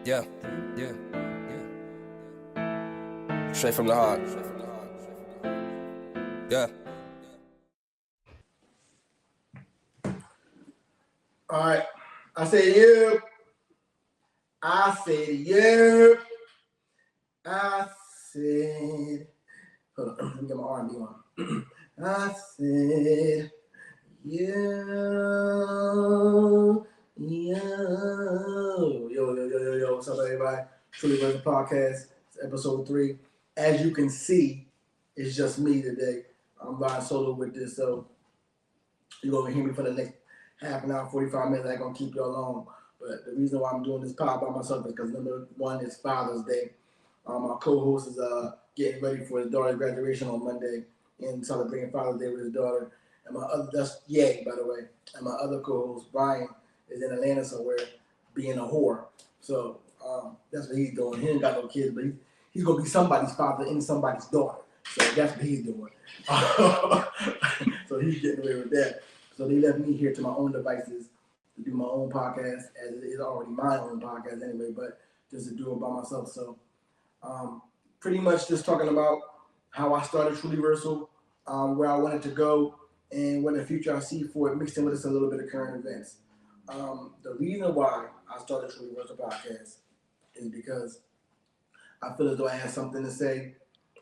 Yeah, yeah, yeah. Straight from the heart. Yeah. All right. I said you. I said you. I said. Hold on. Let me get my R&B on. I said you. Yo. What's up, everybody? TRU-LEE-UNDERRATED Podcast. It's episode 3. As you can see, it's just me today. I'm riding solo with this, so you're going to hear me for the next half an hour, 45 minutes. I ain't going to keep y'all long. But the reason why I'm doing this pod by myself is because number one is Father's Day. My co-host is getting ready for his daughter's graduation on Monday and celebrating Father's Day with his daughter. And my other, that's Yay, by the way. And my other co-host, Brian, is in Atlanta somewhere being a whore. So that's what he's doing. He ain't got no kids, but he's going to be somebody's father and somebody's daughter. So that's what he's doing. So he's getting away with that. So they left me here to my own devices to do my own podcast, as it is already my own podcast anyway, but just to do it by myself. So pretty much just talking about how I started TRU-LEE-Versal, where I wanted to go, and what the future I see for it, mixed in with us a little bit of current events. The reason why I started TRU-LEE-Versal podcast is because I feel as though I had something to say.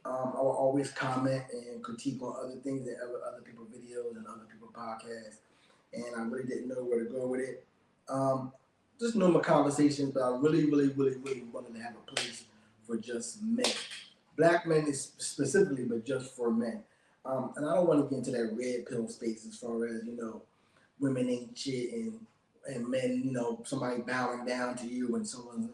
I will always comment and critique on other things and other people's videos and other people's podcasts, and I really didn't know where to go with it. Just normal conversations, but I really wanted to have a place for just men. Black men is specifically, but just for men. And I don't want to get into that red pill space as far as, women ain't shit and men, somebody bowing down to you and someone's,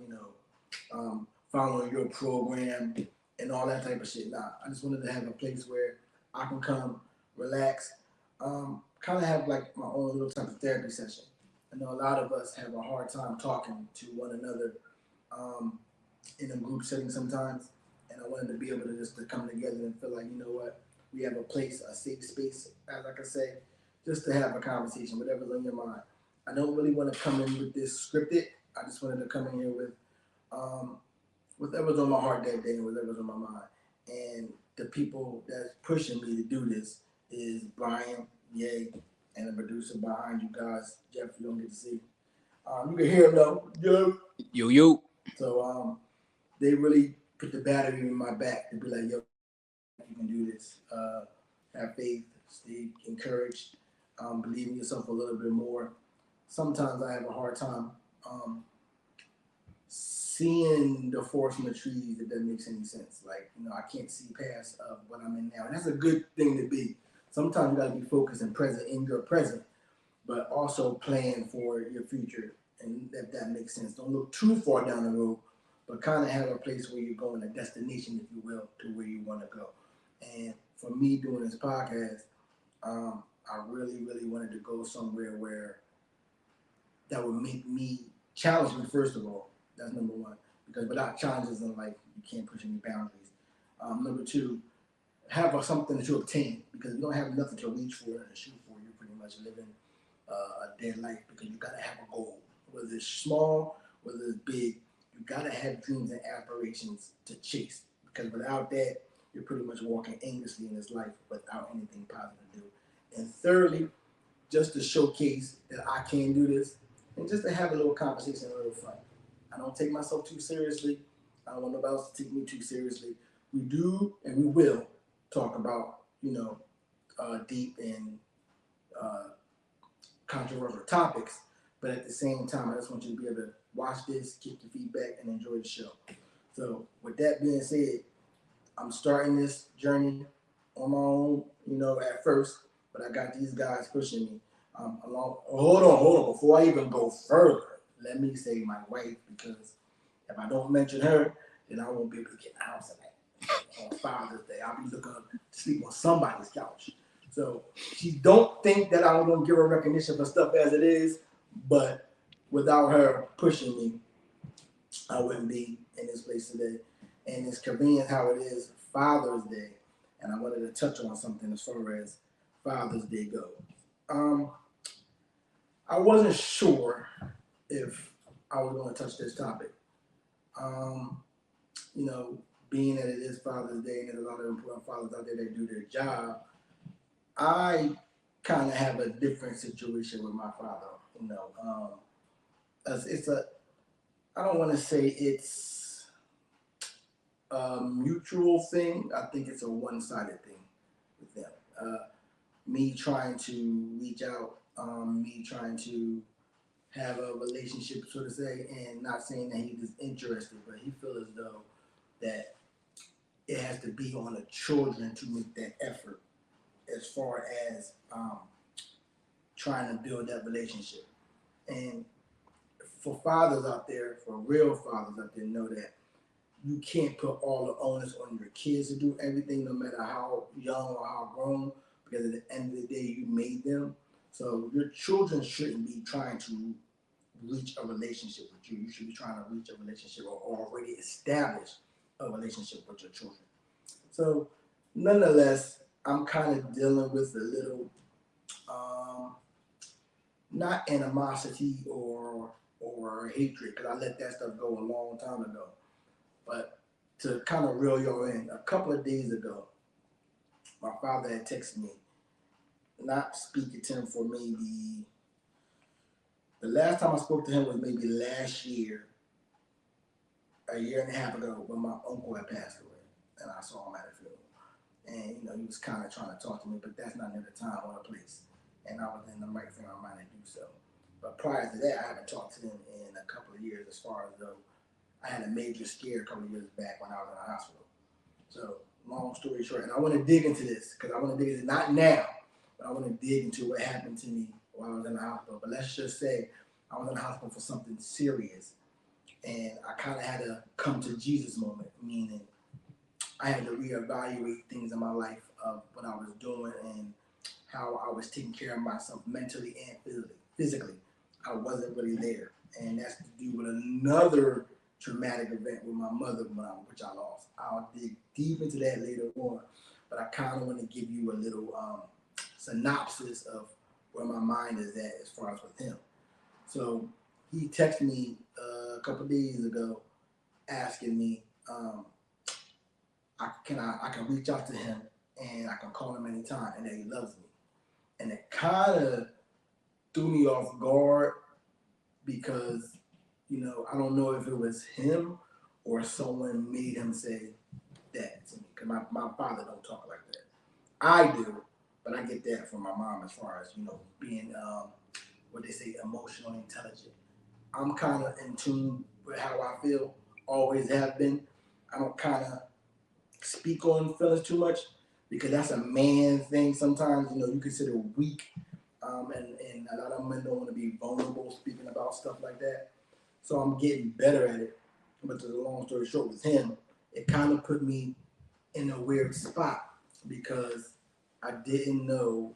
following your program and all that type of shit. Nah, I just wanted to have a place where I can come, relax, kind of have like my own little type of therapy session. I know a lot of us have a hard time talking to one another in a group setting sometimes, and I wanted to be able to just to come together and feel like, you know what, we have a place, a safe space, as I can say, just to have a conversation, whatever's on your mind. I don't really want to come in with this scripted. I just wanted to come in here with whatever's on my heart that day and whatever's on my mind. And the people that's pushing me to do this is Brian, Yay, and the producer behind you guys, Jeff. You don't get to see. You can hear him though. Yo. So they really put the battery in my back to be like, yo, you can do this. Have faith, stay encouraged, believe in yourself a little bit more. Sometimes I have a hard time seeing the forest from the trees, if that makes any sense. Like, I can't see past what I'm in now. And that's a good thing to be. Sometimes you gotta be focused and present in your present, but also plan for your future. And if that makes sense. Don't look too far down the road, but kind of have a place where you're going, a destination, if you will, to where you want to go. And for me doing this podcast, I really wanted to go somewhere where that would make me challenge me, first of all. That's number one. Because without challenges in life, you can't push any boundaries. Number two, have something to obtain. Because if you don't have nothing to reach for and shoot for, you're pretty much living a dead life, because you got to have a goal. Whether it's small, whether it's big, you got to have dreams and aspirations to chase. Because without that, you're pretty much walking aimlessly in this life without anything positive to do. And thirdly, just to showcase that I can do this, and just to have a little conversation, a little fun. I don't take myself too seriously. I don't want nobody else to take me too seriously. We do and we will talk about, deep and controversial topics, but at the same time, I just want you to be able to watch this, get the feedback, and enjoy the show. So with that being said, I'm starting this journey on my own, at first, but I got these guys pushing me along. Hold on. Before I even go further, let me say my wife, because if I don't mention her, then I won't be able to get in the house tonight. On Father's Day, I'll be looking to sleep on somebody's couch. So she don't think that I'm gonna give her recognition for stuff as it is, but without her pushing me, I wouldn't be in this place today. And it's convenient how it is Father's Day, and I wanted to touch on something as far as Father's Day goes. I wasn't sure if I was going to touch this topic, You know, being that it is Father's Day and there's a lot of important fathers out there that do their job, I kind of have a different situation with my father. You know, as it's a, I don't want to say it's a mutual thing. I think it's a one-sided thing with them. Me trying to reach out, me trying to have a relationship, so to say, and not saying that he's interested, but he feels as though that it has to be on the children to make that effort as far as trying to build that relationship. And for fathers out there, for real fathers out there, know that you can't put all the onus on your kids to do everything, no matter how young or how grown, because at the end of the day, you made them. So your children shouldn't be trying to reach a relationship with you. You should be trying to reach a relationship or already establish a relationship with your children. So, nonetheless, I'm kind of dealing with a little, not animosity or hatred, because I let that stuff go a long time ago. But to kind of reel y'all in, a couple of days ago, my father had texted me, not speaking to him for maybe, the last time I spoke to him was maybe last year, a year and a half ago, when my uncle had passed away, and I saw him at a funeral. And, you know, he was kind of trying to talk to me, but that's not near the time or the place. And I was in the right frame of mind to do so. But prior to that, I haven't talked to him in a couple of years, as far as though I had a major scare a couple of years back when I was in the hospital. So, long story short, and I want to dig into this, because I want to dig into it, not now, but I want to dig into what happened to me while I was in the hospital. But let's just say I was in the hospital for something serious, and I kind of had a come to Jesus moment, meaning I had to reevaluate things in my life of what I was doing and how I was taking care of myself mentally and physically. I wasn't really there, and that's to do with another traumatic event with my mother, which I lost. I'll dig deep into that later on, but I kind of want to give you a little synopsis of where my mind is at as far as with him. So he texted me a couple of days ago asking me, I can reach out to him and I can call him anytime, and that he loves me. And it kind of threw me off guard, because, you know, I don't know if it was him or someone made him say that to me, because my father don't talk like that. I do, but I get that from my mom as far as, you know, being what they say, emotionally intelligent. I'm kind of in tune with how I feel, always have been. I don't kind of speak on feelings too much, because that's a man thing. Sometimes, you know, you consider weak, and a lot of men don't want to be vulnerable speaking about stuff like that. So I'm getting better at it. But to the long story short, with him, it kind of put me in a weird spot, because I didn't know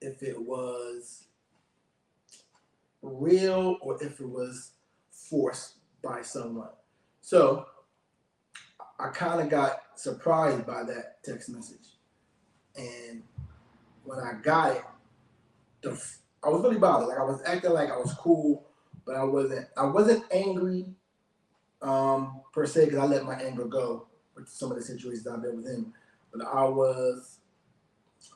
if it was real or if it was forced by someone. So I kind of got surprised by that text message. And when I got it, I was really bothered. Like, I was acting like I was cool, but I wasn't. I wasn't angry per se, because I let my anger go with some of the situations I've been with him. But I was.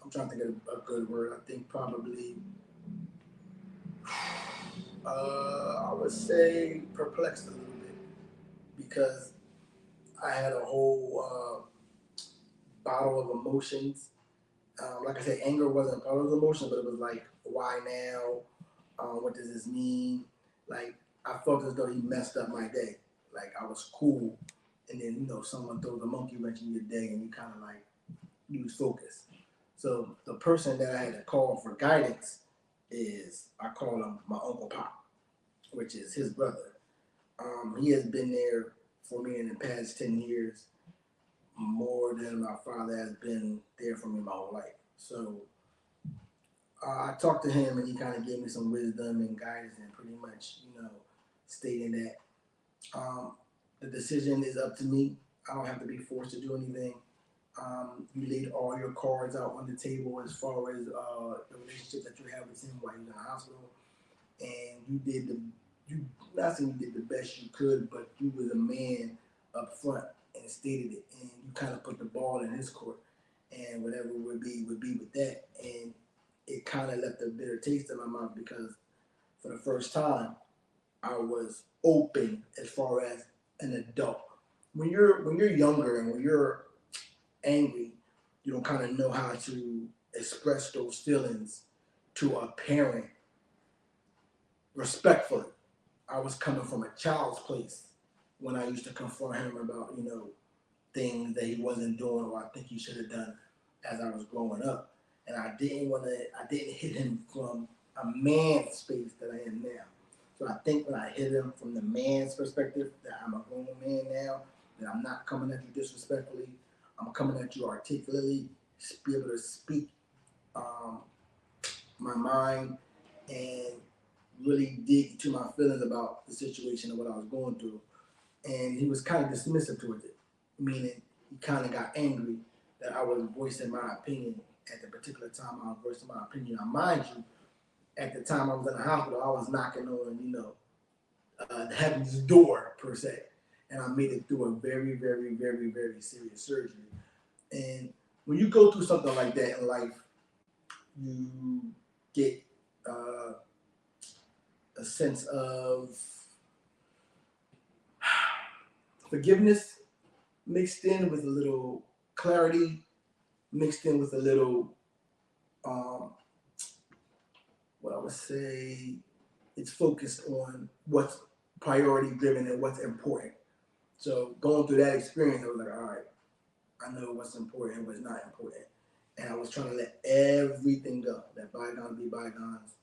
I'm trying to think of a good word. I think probably. I would say perplexed a little bit, because I had a whole bottle of emotions. Like I said, anger wasn't part of the emotion, but it was like, why now? What does this mean? Like, I felt as though he messed up my day. Like, I was cool, and then, you know, someone throws a monkey wrench in your day, and you kind of like lose focus. So the person that I had to call for guidance I call him my Uncle Pop, which is his brother. He has been there for me in the past 10 years more than my father has been there for me my whole life. So I talked to him, and he kind of gave me some wisdom and guidance, and pretty much, you know, stating that the decision is up to me. I don't have to be forced to do anything. You laid all your cards out on the table as far as the relationship that you have with him while he was in the hospital, and you did you not saying you did the best you could, but you was a man up front and stated it, and you kind of put the ball in his court, and whatever would be with that, and it kind of left a bitter taste in my mouth because for the first time I was open as far as an adult. When you're younger and when you're angry, you don't kind of know how to express those feelings to a parent respectfully. I was coming from a child's place when I used to confront him about, things that he wasn't doing or I think he should have done as I was growing up. And I didn't hit him from a man's space that I am now. So I think when I hit him from the man's perspective, that I'm a grown man now, that I'm not coming at you disrespectfully, I'm coming at you articulately, be able to speak my mind and really dig into my feelings about the situation and what I was going through. And he was kind of dismissive towards it, meaning he kind of got angry that I was voicing my opinion at the particular time I was voicing my opinion. Now, mind you, at the time I was in the hospital, I was knocking on, the heaven's door, per se. And I made it through a very, very, very, very serious surgery. And when you go through something like that in life, you get a sense of forgiveness mixed in with a little clarity, mixed in with a little, what I would say, it's focused on what's priority driven and what's important. So going through that experience, I was like, all right, I know what's important and what's not important. And I was trying to let everything go, let bygones be bygones,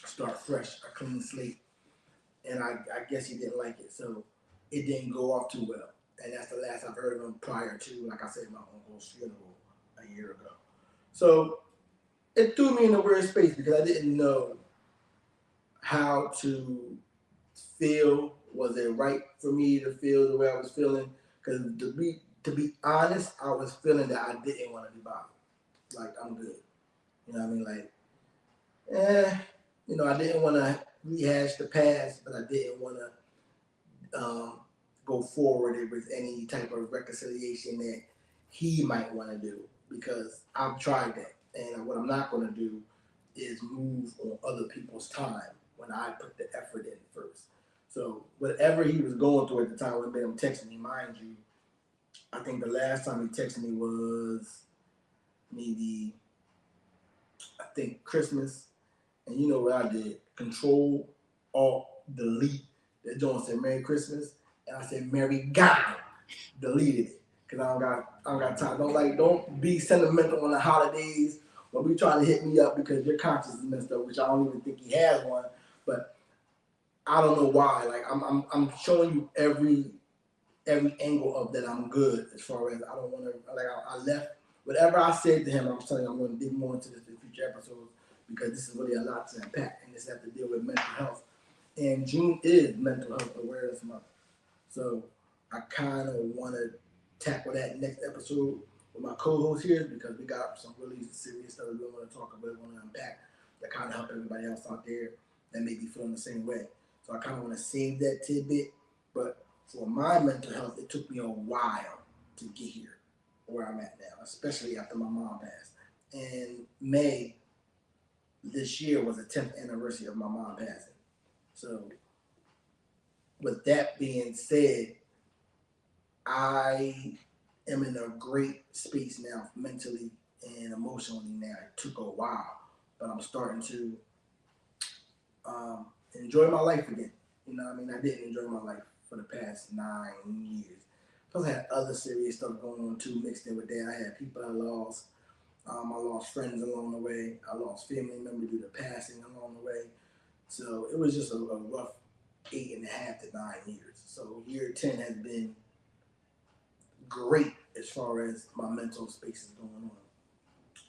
start fresh, a clean slate. And I guess he didn't like it. So it didn't go off too well. And that's the last I've heard of him prior to, like I said, my uncle's funeral a year ago. So it threw me in a weird space because I didn't know how to feel. Was it right for me to feel the way I was feeling? Because to be honest, I was feeling that I didn't want to be bothered. Like, I'm good. You know what I mean? Like, I didn't want to rehash the past, but I didn't want to go forward with any type of reconciliation that he might want to do because I've tried that. And what I'm not going to do is move on other people's time when I put the effort in first. So whatever he was going through at the time when him texting me, mind you, I think the last time he texted me was maybe, I think Christmas. And you know what I did? Control, Alt, Delete. That joint said Merry Christmas. And I said Merry God. Deleted it. Because I don't got time. Don't be sentimental on the holidays or be trying to hit me up because your conscience is messed up, which I don't even think he has one. But I don't know why. Like I'm showing you every angle of that I'm good as far as I don't want to, like I left, whatever I said to him, I'm telling you I'm going to dig more into this in future episodes because this is really a lot to unpack and this has to deal with mental health. And June is Mental Health Awareness Month. So I kind of want to tackle that next episode with my co-host here because we got some really serious stuff we want to talk about, we want to unpack that kind of help everybody else out there that may be feeling the same way. So I kind of want to save that tidbit, but for my mental health, it took me a while to get here where I'm at now, especially after my mom passed. And May this year was the 10th anniversary of my mom passing. So with that being said, I am in a great space now mentally and emotionally now. It took a while, but I'm starting to enjoy my life again. You know what I mean? I didn't enjoy my life for the past 9 years. Plus I had other serious stuff going on too mixed in with that. I had people I lost. I lost friends along the way. I lost family members due to passing along the way. So it was just a rough 8.5 to 9 years. So year 10 has been great as far as my mental space is going on.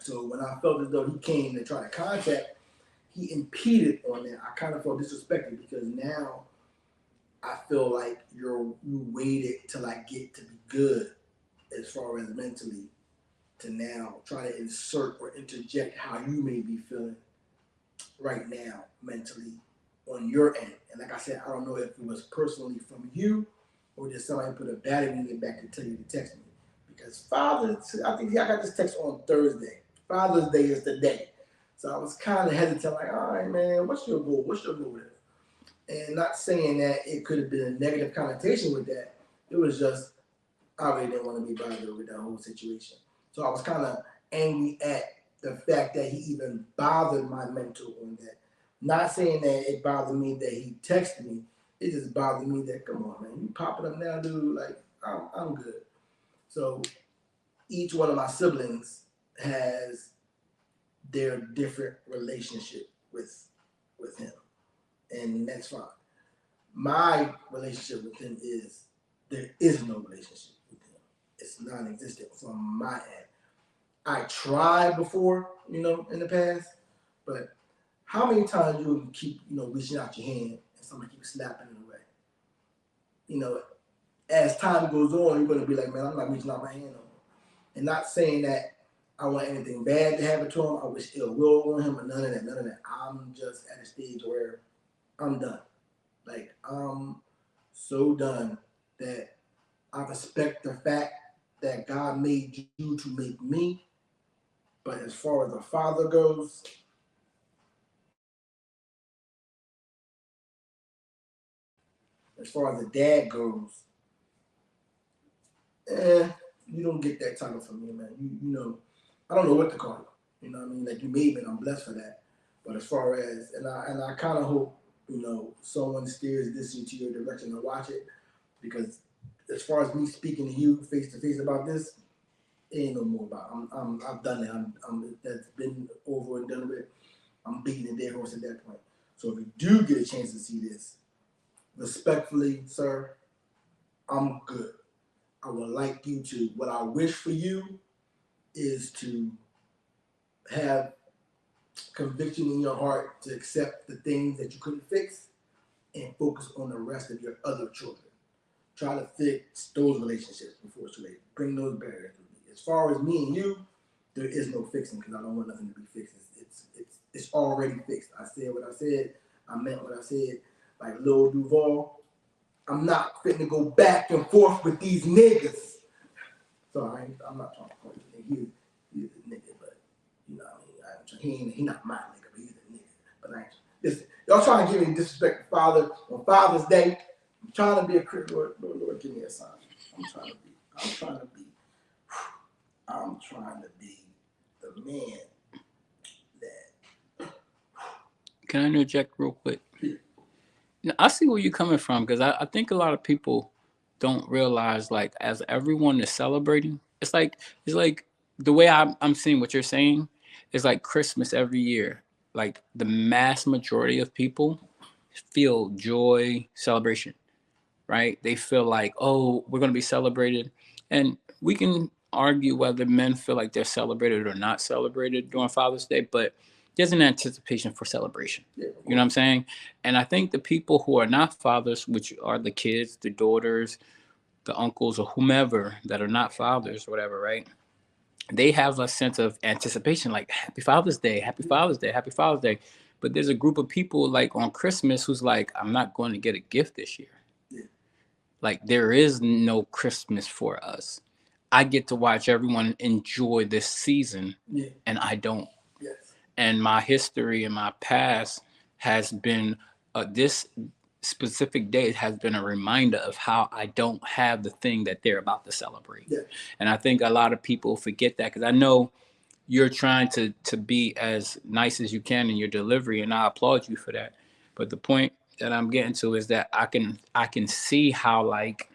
So when I felt as though he came to try to contact, he impeded on that. I kind of felt disrespected because now I feel like you waited till I get to be good as far as mentally to now try to insert or interject how you may be feeling right now mentally on your end. And like I said, I don't know if it was personally from you or did somebody put a battery in your back to tell you to text me. Because I think I got this text on Thursday. Father's Day is the day. So I was kind of hesitant, like, all right, man, what's your goal? What's your motive? And not saying that it could have been a negative connotation with that. It was just, I really didn't want to be bothered with that whole situation. So I was kind of angry at the fact that he even bothered my mental on that. Not saying that it bothered me that he texted me. It just bothered me that, come on, man, you popping up now, dude. Like, I'm good. So each one of my siblings has their different relationship with him, and that's fine. My relationship with him is there is no relationship with him. It's non-existent from my end. I tried before, in the past, but how many times you keep, reaching out your hand and somebody keeps slapping it away? As time goes on, you're going to be like, man, I'm not reaching out my hand no more. And not saying that I want anything bad to happen to him. I wish ill will on him or none of that. I'm just at a stage where I'm done. Like, I'm so done that I respect the fact that God made you to make me. But as far as the father goes, as far as the dad goes, you don't get that title from me, man. I don't know what to call you. You know what I mean? Like, you made me, and I'm blessed for that. But as far as, and I kind of hope, someone steers this into your direction to watch it, because as far as me speaking to you face to face about this, it ain't no more about it. I've done that. That's been over and done with. I'm beating a dead horse at that point. So if you do get a chance to see this, respectfully, sir, I'm good. I would like you to, what I wish for you is to have conviction in your heart to accept the things that you couldn't fix and focus on the rest of your other children. Try to fix those relationships before it's too late. Bring those barriers with me. As far as me and you, there is no fixing because I don't want nothing to be fixed. It's already fixed. I said what I said. I meant what I said. Like Lil Duval, I'm not fitting to go back and forth with these niggas. So I'm not trying to call you. He's a nigga, but he's not my nigga, but he's a nigga. But listen, y'all trying to give me disrespect to Father on Father's Day. I'm trying to be a Christian. Lord, give me a sign. I'm trying to be the man that. Can I interject real quick? I see where you're coming from because I think a lot of people don't realize, like, as everyone is celebrating, it's like the way I'm seeing what you're saying is like Christmas every year. Like the mass majority of people feel joy, celebration, right? They feel like, oh, we're going to be celebrated. And we can argue whether men feel like they're celebrated or not celebrated during Father's Day, but there's an anticipation for celebration. You know what I'm saying? And I think the people who are not fathers, which are the kids, the daughters, the uncles, or whomever that are not fathers, whatever, right? They have a sense of anticipation, like Happy Father's Day, Happy Father's Day, Happy Father's Day. But there's a group of people like on Christmas who's like, I'm not going to get a gift this year. Like there is no Christmas for us. I get to watch everyone enjoy this season, and I don't. Yes. And my history and my past has been this specific day has been a reminder of how I don't have the thing that they're about to celebrate. Yeah. And I think a lot of people forget that because I know you're trying to be as nice as you can in your delivery, and I applaud you for that. But the point that I'm getting to is that I can see how like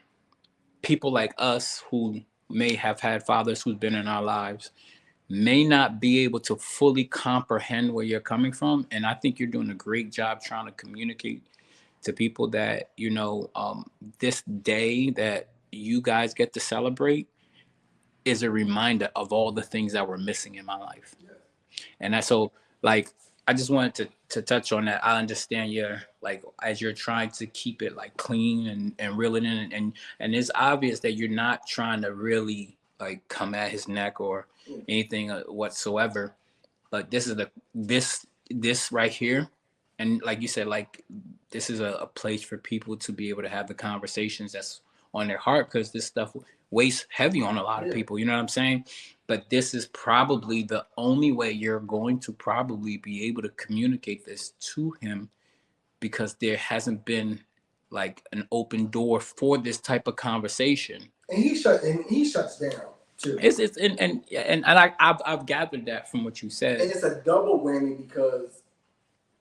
people like us who may have had fathers who've been in our lives may not be able to fully comprehend where you're coming from. And I think you're doing a great job trying to communicate to people that, this day that you guys get to celebrate is a reminder of all the things that were missing in my life. Yeah. And that's so like, I just wanted to touch on that. I understand you're like, as you're trying to keep it like clean and reel it in. And it's obvious that you're not trying to really like come at his neck or anything whatsoever. But this is this right here and like you said, like this is a place for people to be able to have the conversations that's on their heart, because this stuff weighs heavy on a lot of people, you know what I'm saying? But this is probably the only way you're going to probably be able to communicate this to him, because there hasn't been like an open door for this type of conversation. And he shuts down too. It's and I've gathered that from what you said. And it's a double whammy, because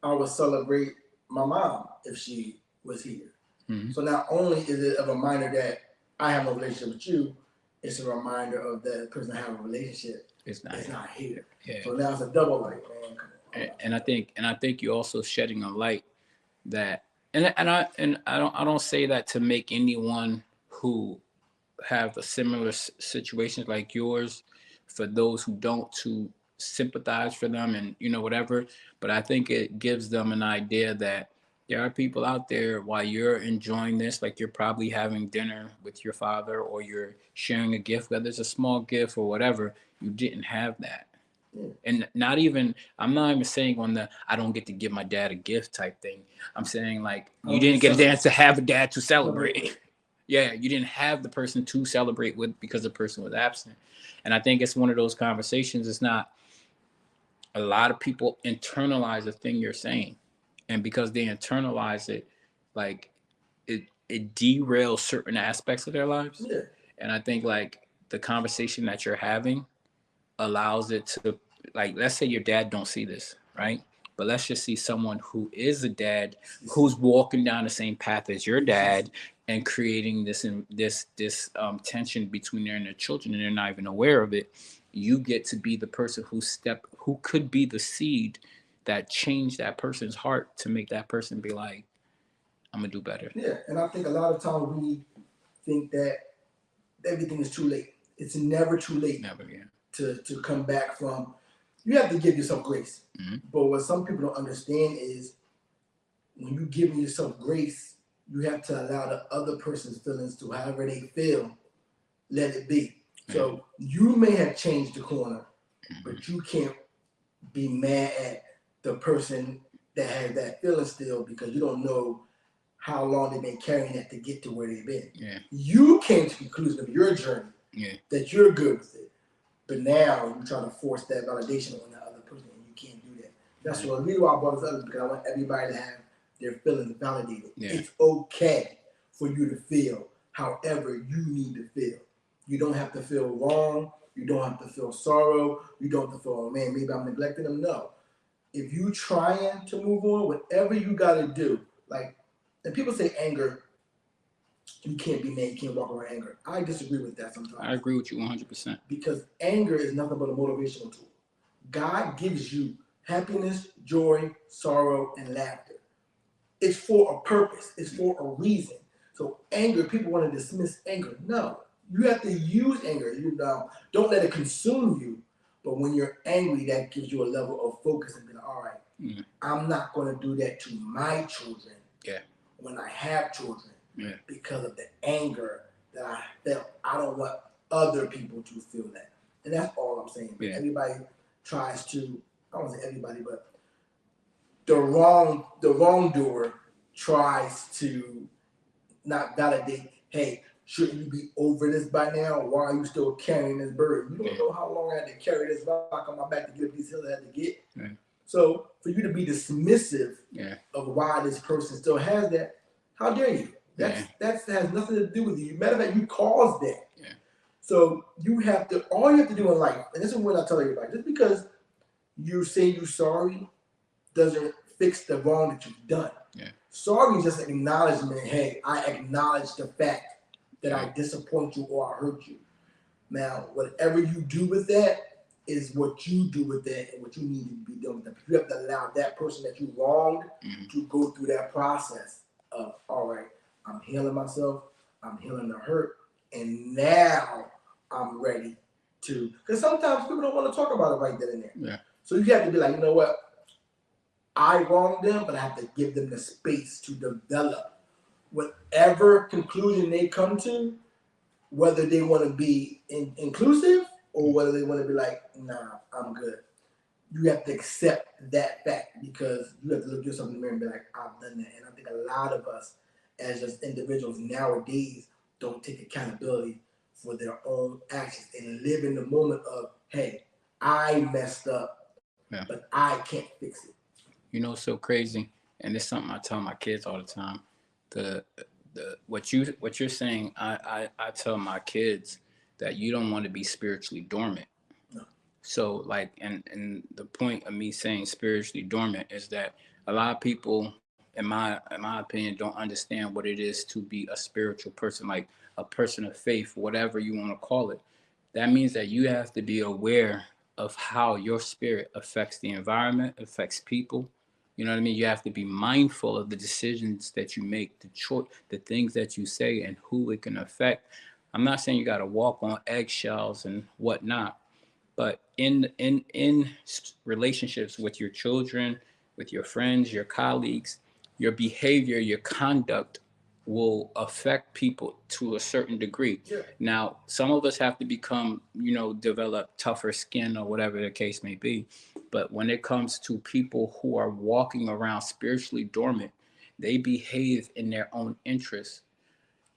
I would celebrate my mom if she was here. Mm-hmm. So not only is it a reminder that I have no relationship with you, it's a reminder of that person I have a relationship. It's not here. Yeah. So now it's a double light, man. And I think you're also shedding a light that, and I don't say that to make anyone who have a similar situation like yours, for those who don't, to sympathize for them and whatever, but I think it gives them an idea that there are people out there, while you're enjoying this, like you're probably having dinner with your father, or you're sharing a gift, whether it's a small gift or whatever, you didn't have that. And I'm not even saying on the I don't get to give my dad a gift type thing. I'm saying like you didn't get a chance to have a dad to celebrate. Yeah, you didn't have the person to celebrate with because the person was absent. And I think it's one of those conversations. It's not, a lot of people internalize the thing you're saying. And because they internalize it, like it derails certain aspects of their lives. Yeah. And I think like the conversation that you're having allows it to, like, let's say your dad don't see this, right? But let's just see someone who is a dad, who's walking down the same path as your dad, and creating this tension between them and their children, and they're not even aware of it. You get to be the person who could be the seed that changed that person's heart to make that person be like, I'm gonna do better. Yeah, and I think a lot of times we think that everything is too late. It's never too late. Never, yeah. To come back from. You have to give yourself grace. Mm-hmm. But what some people don't understand is when you give yourself grace, you have to allow the other person's feelings to however they feel, let it be. Mm-hmm. So you may have changed the corner, but you can't be mad at the person that has that feeling still, because you don't know how long they've been carrying that to get to where they've been. Yeah. You came to the conclusion of your journey that you're good with it. But now you're trying to force that validation on that other person, and you can't do that. That's what the reason why I brought this up, because I want everybody to have their feelings validated. Yeah. It's okay for you to feel however you need to feel. You don't have to feel wrong. You don't have to feel sorrow. You don't have to feel, oh man, maybe I'm neglecting them. No. If you trying to move on, whatever you got to do, like, and people say anger, you can't be mad, you can't walk around anger. I disagree with that sometimes. I agree with you 100%. Because anger is nothing but a motivational tool. God gives you happiness, joy, sorrow, and laughter. It's for a purpose. It's for a reason. So anger, people want to dismiss anger. No. You have to use anger. You don't let it consume you. But when you're angry, that gives you a level of focus and being all right, I'm not going to do that to my children when I have children. Yeah. Because of the anger that I felt. I don't want other people to feel that. And that's all I'm saying. Yeah. Everybody tries to, I don't want to say everybody, but the wrongdoer tries to not validate, hey, shouldn't you be over this by now? Why are you still carrying this burden? You don't know how long I had to carry this rock on my back to get up these hills I had to get. Yeah. So for you to be dismissive of why this person still has that, how dare you? That has nothing to do with you. Matter of fact, you caused that. Yeah. So all you have to do in life, and this is what I tell everybody, just because you say you're sorry doesn't fix the wrong that you've done. Yeah. Sorry is just an acknowledgement. Hey, I acknowledge the fact that I disappoint you or I hurt you. Now, whatever you do with that is what you do with that and what you need to be doing with that. You have to allow that person that you wronged to go through that process of, all right, I'm healing myself, I'm healing the hurt, and now I'm ready to, because sometimes people don't want to talk about it right then and there. Yeah. So you have to be like, you know what? I wronged them, but I have to give them the space to develop whatever conclusion they come to, whether they want to be inclusive or whether they want to be like, nah, I'm good. you have to accept that fact, because you have to look yourself in the mirror and be like, I've done that. And I think a lot of us as just individuals nowadays don't take accountability for their own actions and live in the moment of, hey, I messed up, but I can't fix it. You know, so crazy, and it's something I tell my kids all the time. The what you're saying, I tell my kids that you don't want to be spiritually dormant. No. So like, and the point of me saying spiritually dormant is that a lot of people, in my opinion, don't understand what it is to be a spiritual person, like a person of faith, whatever you want to call it. That means that you have to be aware of how your spirit affects the environment, affects people. You know what I mean? You have to be mindful of the decisions that you make, the things that you say, and who it can affect. I'm not saying you got to walk on eggshells and whatnot, but in relationships with your children, with your friends, your colleagues, your behavior, your conduct will affect people to a certain degree. Yeah. Now, some of us have to become, develop tougher skin or whatever the case may be. But when it comes to people who are walking around spiritually dormant, they behave in their own interests.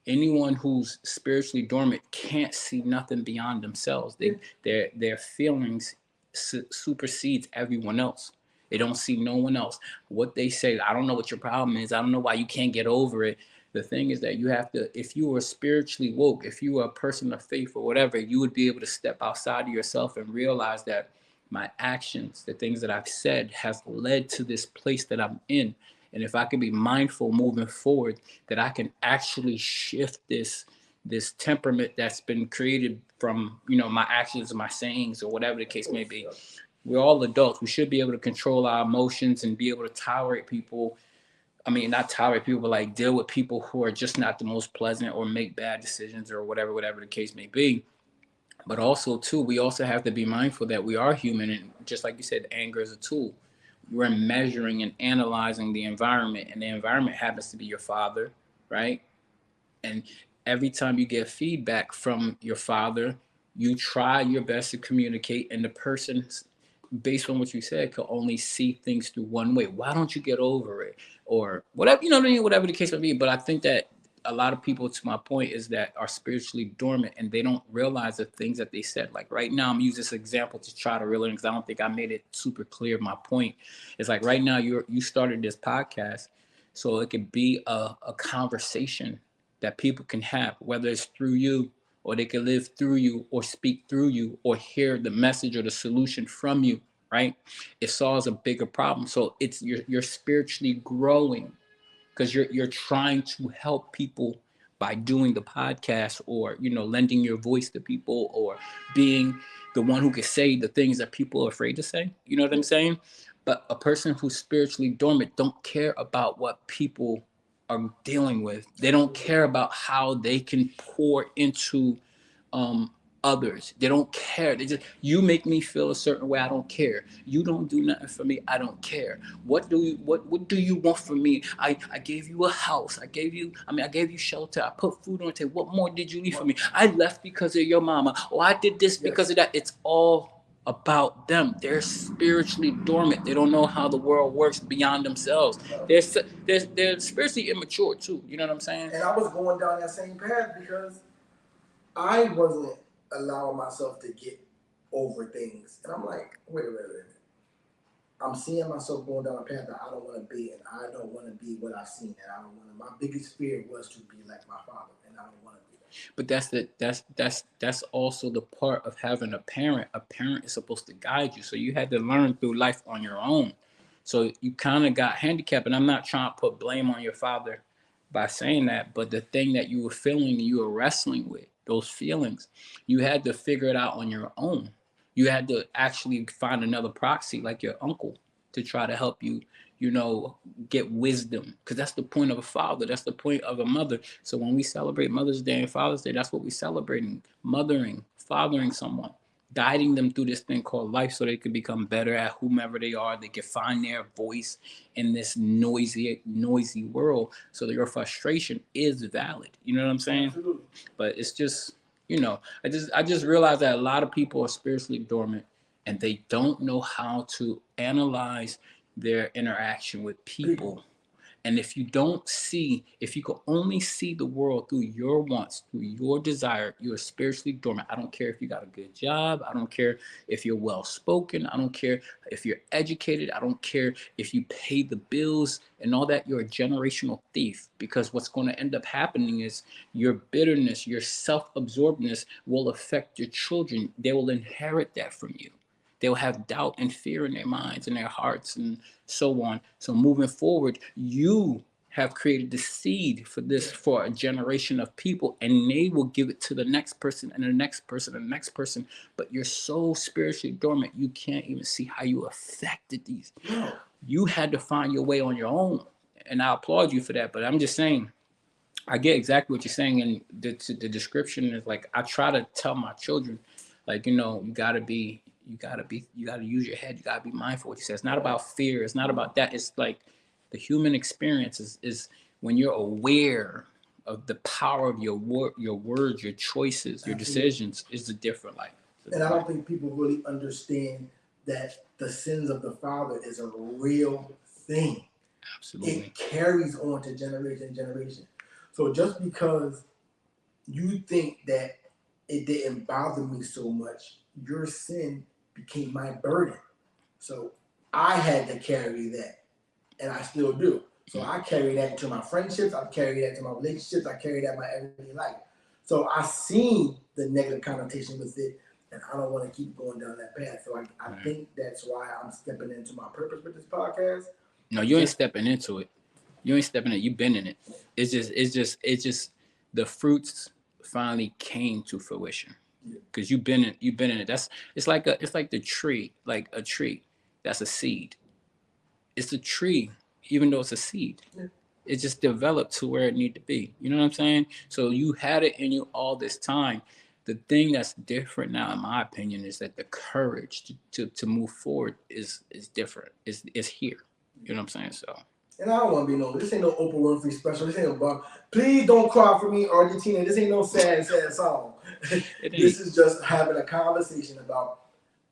Anyone who's spiritually dormant can't see nothing beyond themselves. Their feelings supersedes everyone else. They don't see no one else. What they say, I don't know what your problem is. I don't know why you can't get over it. The thing is that you have to, if you were spiritually woke, if you were a person of faith or whatever, you would be able to step outside of yourself and realize that my actions, the things that I've said, has led to this place that I'm in. And if I can be mindful moving forward, that I can actually shift this temperament that's been created from, my actions, my sayings, or whatever the case may be. We're all adults. We should be able to control our emotions and be able to tolerate people. I mean, not tolerate people, but like deal with people who are just not the most pleasant or make bad decisions or whatever the case may be. But also, too, we also have to be mindful that we are human. And just like you said, anger is a tool. We're measuring and analyzing the environment, and the environment happens to be your father, right? And every time you get feedback from your father, you try your best to communicate, and the person, based on what you said, could only see things through one way. Why don't you get over it? Or whatever, you know what I mean? Whatever the case may be. But I think that a lot of people, to my point, is that are spiritually dormant and they don't realize the things that they said. Like right now, I'm using this example to try to reel it in, because I don't think I made it super clear. My point is like right now, you started this podcast, so it could be a conversation that people can have, whether it's through you, or they can live through you, or speak through you, or hear the message or the solution from you, right? It solves a bigger problem. So it's you're spiritually growing, because you're trying to help people by doing the podcast, or lending your voice to people, or being the one who can say the things that people are afraid to say. You know what I'm saying? But a person who's spiritually dormant don't care about what people are dealing with. They don't care about how they can pour into others. They don't care. They just, you make me feel a certain way, I don't care. You don't do nothing for me, I don't care. What do you want from me? I gave you a house. I gave you shelter. I put food on the table. What more did you need from me? I left because of your mama. Or I did this because of that. It's all about them. They're spiritually dormant. They don't know how the world works beyond themselves. They're spiritually immature too. You know what I'm saying? And I was going down that same path because I wasn't allowing myself to get over things. And I'm like, wait a minute. I'm seeing myself going down a path that I don't want to be, and I don't want to be what I've seen. And I don't want to. My biggest fear was to be like my father, and I don't want to be that. But that's also the part of having a parent. A parent is supposed to guide you. So you had to learn through life on your own. So you kind of got handicapped. And I'm not trying to put blame on your father by saying that, but the thing that you were feeling, you were wrestling with, those feelings, you had to figure it out on your own. You had to actually find another proxy like your uncle to try to help you, get wisdom. Because that's the point of a father. That's the point of a mother. So when we celebrate Mother's Day and Father's Day, that's what we're celebrating: mothering, fathering someone, guiding them through this thing called life, so they could become better at whomever they are. They can find their voice in this noisy world, so that your frustration is valid. You know what I'm saying? Absolutely. But it's just, I just realized that a lot of people are spiritually dormant, and they don't know how to analyze their interaction with people. And if you can only see the world through your wants, through your desire, you're spiritually dormant. I don't care if you got a good job. I don't care if you're well spoken. I don't care if you're educated. I don't care if you pay the bills and all that. You're a generational thief, because what's going to end up happening is your bitterness, your self-absorbedness will affect your children. They will inherit that from you. They'll have doubt and fear in their minds and their hearts and so on. So moving forward, you have created the seed for this, for a generation of people, and they will give it to the next person and the next person and the next person. But you're so spiritually dormant, you can't even see how you affected these. You had to find your way on your own. And I applaud you for that. But I'm just saying, I get exactly what you're saying. And the description is like, I try to tell my children, like, you gotta use your head. You gotta be mindful of what you say. It's not about fear. It's not about that. It's like the human experience is when you're aware of the power of your words, your choices, your decisions, is a different life. And I don't think people really understand that the sins of the father is a real thing. Absolutely. It carries on to generation to generation. So just because you think that it didn't bother me so much, your sin became my burden. So I had to carry that, and I still do. So I carry that into my friendships, I carry that to my relationships, I carry that in my everyday life. So I seen the negative connotation with it, and I don't want to keep going down that path. So I think that's why I'm stepping into my purpose with this podcast. No, you ain't stepping into it. You ain't stepping in it. You've been in it. It's just the fruits finally came to fruition, because you've been in it. It's like the tree, like a tree. That's a seed. It's a tree, even though it's a seed. It just developed to where it need to be. You know what I'm saying? So you had it in you all this time. The thing that's different now, in my opinion, is that the courage to move forward is different. Is here. You know what I'm saying? So. And I don't want to be this ain't no Oprah Winfrey special. This ain't no Please don't cry for me, Argentina. This ain't no sad song. This is just having a conversation about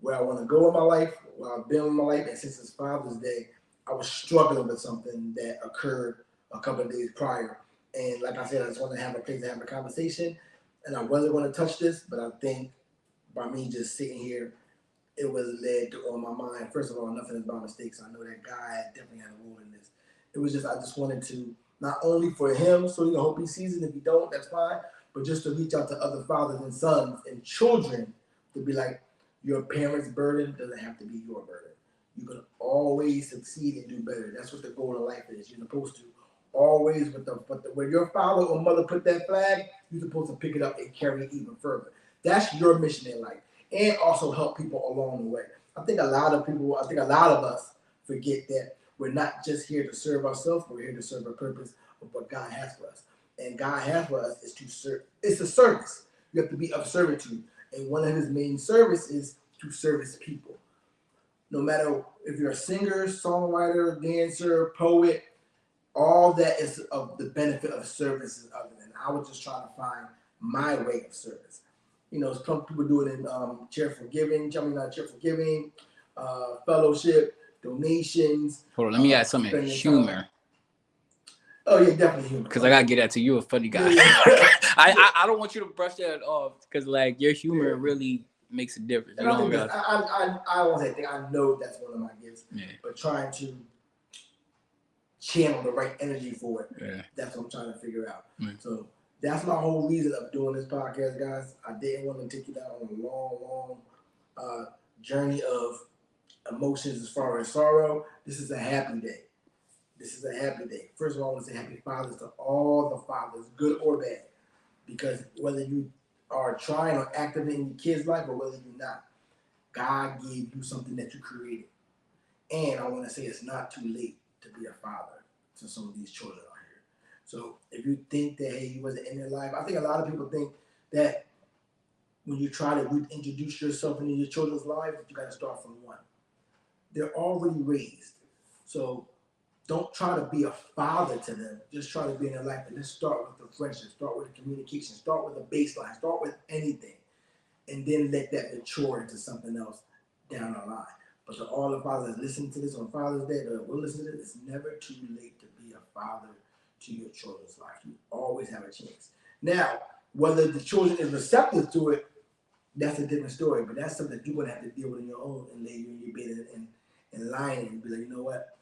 where I want to go in my life, where I've been in my life. And since it's Father's Day, I was struggling with something that occurred a couple of days prior. And like I said, I just want to have a place to have a conversation. And I wasn't going to touch this, but I think by me just sitting here, it was led to on my mind. First of all, nothing is by mistakes. I know that God definitely had a role in this. It was just, I just wanted to, not only for him, so hope he sees it. If he don't, that's fine. But just to reach out to other fathers and sons and children to be like, your parents' burden doesn't have to be your burden. You can always succeed and do better. That's what the goal of life is. You're supposed to always, where your father or mother put that flag, you're supposed to pick it up and carry it even further. That's your mission in life. And also help people along the way. I think a lot of us forget that we're not just here to serve ourselves, but we're here to serve a purpose of what God has for us. And God has for us is to serve. It's a service. You have to be of servitude. And one of his main service is to service people. No matter if you're a singer, songwriter, dancer, poet, all that is of the benefit of service and other than. I was just trying to find my way of service. Some people do it in charitable giving, fellowship, donations. Hold on, let me add something. Humor. Oh yeah, definitely humor. Because I gotta get at to you, a funny guy. Yeah. I don't want you to brush that off, because like your humor really makes a difference. And I think I won't say thing. I know that's one of my gifts. Yeah. But trying to channel the right energy for it. Yeah. That's what I'm trying to figure out. Mm. So that's my whole reason of doing this podcast, guys. I didn't want to take you down on a long journey of emotions as far as sorrow. This is a happy day. First of all, I want to say happy fathers to all the fathers, good or bad. Because whether you are trying or active in your kid's life or whether you're not, God gave you something that you created. And I want to say it's not too late to be a father to some of these children out here. So if you think that, hey, you wasn't in their life, I think a lot of people think that when you try to introduce yourself into your children's lives, you got to start from one. They're already raised. So don't try to be a father to them. Just try to be in their life. And just start with the friendship, start with the communication, start with the baseline, start with anything. And then let that mature into something else down the line. But to all the fathers that listen to this on Father's Day, that will listen to this, it's never too late to be a father to your children's life. You always have a chance. Now, whether the children is receptive to it, that's a different story. But that's something that you're gonna have to deal with on your own and lay you in your bed and lying and be like, you know what?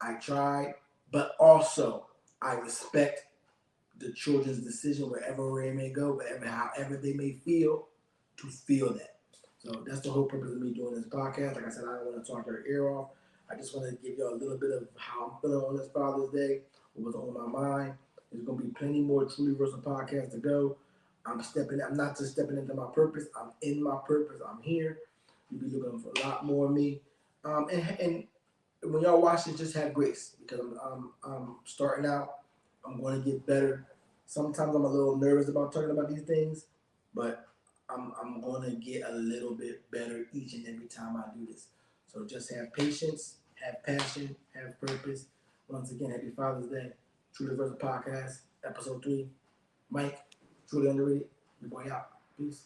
I tried, but also I respect the children's decision wherever they may go, however they may feel, to feel that. So that's the whole purpose of me doing this podcast. Like I said, I don't want to talk their ear off. I just want to give y'all a little bit of how I'm feeling on this Father's Day, what was on my mind. There's going to be plenty more Truly Versal podcasts to go. I'm not just stepping into my purpose. I'm in my purpose. I'm here. You'll be looking for a lot more of me. And when y'all watch it, just have grace because I'm starting out. I'm going to get better. Sometimes I'm a little nervous about talking about these things, but I'm going to get a little bit better each and every time I do this. So just have patience, have passion, have purpose. Once again, happy Father's Day. Truly Versal Podcast, episode 3. Mike, Truly Underrated. Your boy out. Peace.